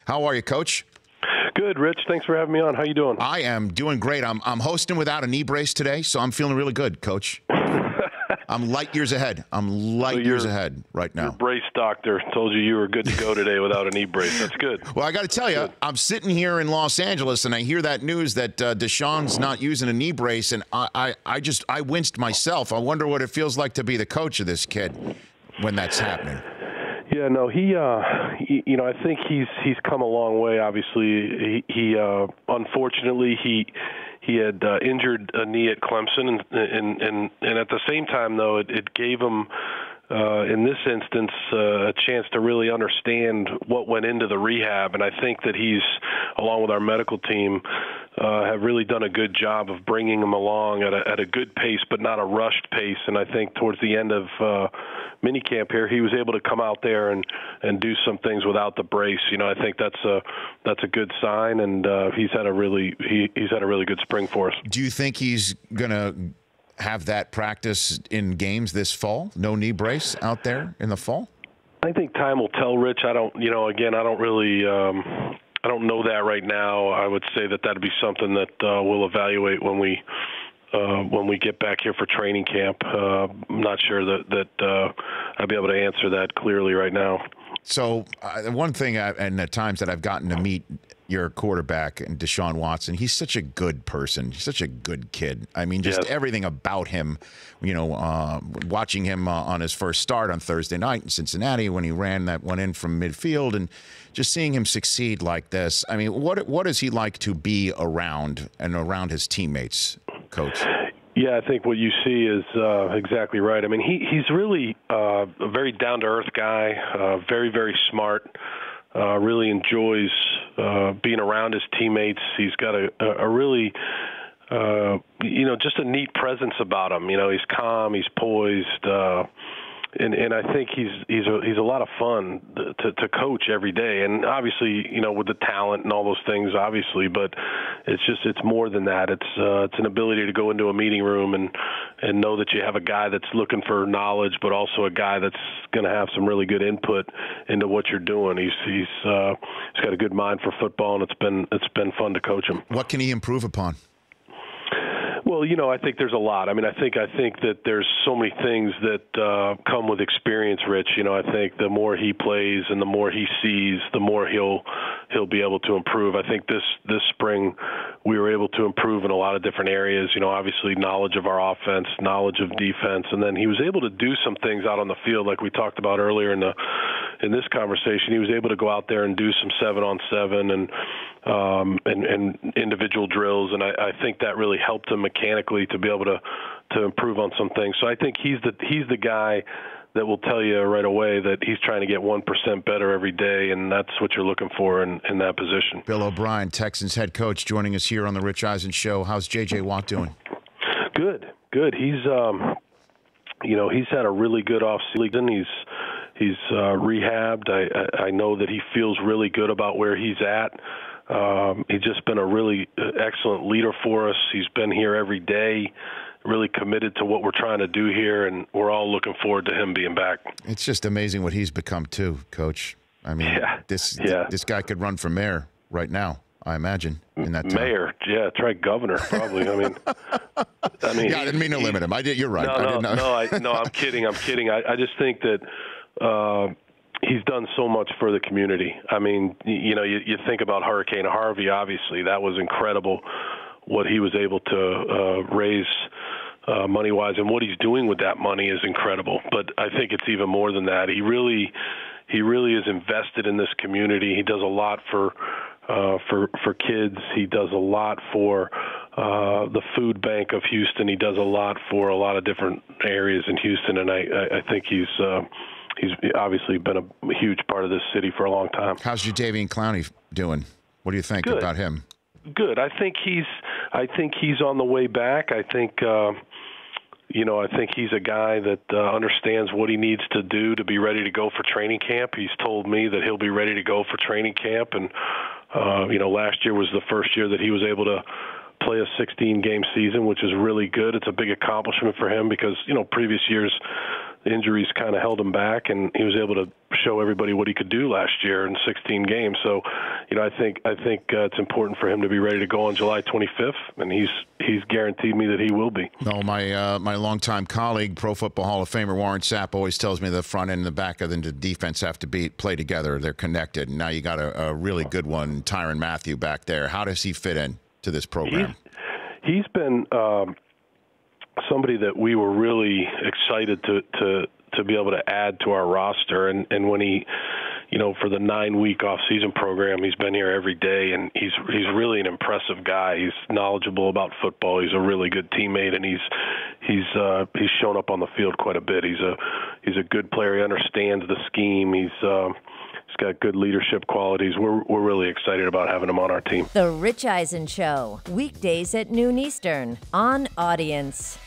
How are you, Coach? Good, Rich. Thanks for having me on. How you doing? I am doing great. I'm hosting without a knee brace today, so I'm feeling really good, Coach. I'm light years ahead. I'm light years ahead right now. Your brace doctor told you were good to go today without a knee brace. That's good. Well, I got to tell you, I'm sitting here in Los Angeles, and I hear that news that Deshaun's not using a knee brace, and I winced myself. I wonder what it feels like to be the coach of this kid when that's happening. Yeah, no, I think he's come a long way. Obviously, he unfortunately he had injured a knee at Clemson, and at the same time, though, it gave him, in this instance, a chance to really understand what went into the rehab. And I think that he's, along with our medical team, have really done a good job of bringing him along at a good pace, but not a rushed pace. And I think towards the end of minicamp here, he was able to come out there and do some things without the brace. I think that's a good sign, and he's had a really good spring for us. Do you think he's gonna have that practice in games this fall? No knee brace out there in the fall? I think time will tell, Rich. I don't really. I don't know that right now. I would say that that'd be something that we'll evaluate when we get back here for training camp. I'm not sure that I'll be able to answer that clearly right now. So one thing, and the times that I've gotten to meet your quarterback, and Deshaun Watson, he's such a good person. He's such a good kid. I mean, just everything about him, watching him on his first start on Thursday night in Cincinnati when he ran that one in from midfield, and just seeing him succeed like this. I mean, what is he like to be around and around his teammates, Coach? Yeah, I think what you see is exactly right. I mean, he's really a very down-to-earth guy, very, very smart. Really enjoys being around his teammates. He's got a really, just a neat presence about him. He's calm, he's poised, and I think he's a lot of fun to coach every day. And obviously, with the talent and all those things, obviously, but it's more than that. It's an ability to go into a meeting room and know that you have a guy that's looking for knowledge, but also a guy that's going to have some really good input into what you're doing. He's got a good mind for football, and it's been fun to coach him. What can he improve upon? Well, I think there's a lot. I mean, I think that there's so many things that come with experience, Rich. I think the more he plays and the more he sees, the more he'll be able to improve. I think this spring we were able to improve in a lot of different areas. Obviously knowledge of our offense, knowledge of defense, and then he was able to do some things out on the field, like we talked about earlier in this conversation. He was able to go out there and do some 7-on-7 and individual drills, and I think that really helped him mechanically to be able to improve on some things. So I think he's the guy that will tell you right away that he's trying to get 1% better every day, and that's what you're looking for in that position. Bill O'Brien, Texans head coach, joining us here on the Rich Eisen Show. How's J.J. Watt doing? Good. He's he's had a really good offseason. He's rehabbed. I know that he feels really good about where he's at. He's just been a really excellent leader for us. He's been here every day, really committed to what we're trying to do here, and we're all looking forward to him being back. It's just amazing what he's become too, Coach. I mean, this guy could run for mayor right now, I imagine, in that time. Mayor, try governor, probably. I mean, yeah, I didn't mean to limit him. You're right. No, I'm kidding. I just think that he's done so much for the community. I mean, you think about Hurricane Harvey, obviously. That was incredible what he was able to raise money-wise, and what he's doing with that money is incredible. But I think it's even more than that. He really is invested in this community. He does a lot for kids. He does a lot for the food bank of Houston. He does a lot for a lot of different areas in Houston, and I think he's obviously been a huge part of this city for a long time. How's Jadeveon Clowney doing? What do you think about him? Good. I think he's on the way back. I think I think he's a guy that understands what he needs to do to be ready to go for training camp. He's told me that he'll be ready to go for training camp, and last year was the first year that he was able to play a 16-game season, which is really good. It's a big accomplishment for him because previous years the injuries kind of held him back, and he was able to show everybody what he could do last year in 16 games. So, I think it's important for him to be ready to go on July 25th, and he's guaranteed me that he will be. No, my longtime colleague, Pro Football Hall of Famer Warren Sapp, always tells me the front end and the back end of the defense have to play together. They're connected. And now you got a really good one, Tyrann Mathieu, back there. How does he fit in to this program? He's been somebody that we were really excited to be able to add to our roster, and when he, for the 9-week off-season program, he's been here every day, and he's really an impressive guy. He's knowledgeable about football. He's a really good teammate, and he's shown up on the field quite a bit. He's a good player. He understands the scheme. He's got good leadership qualities. We're really excited about having him on our team. The Rich Eisen Show, weekdays at noon Eastern on Audience.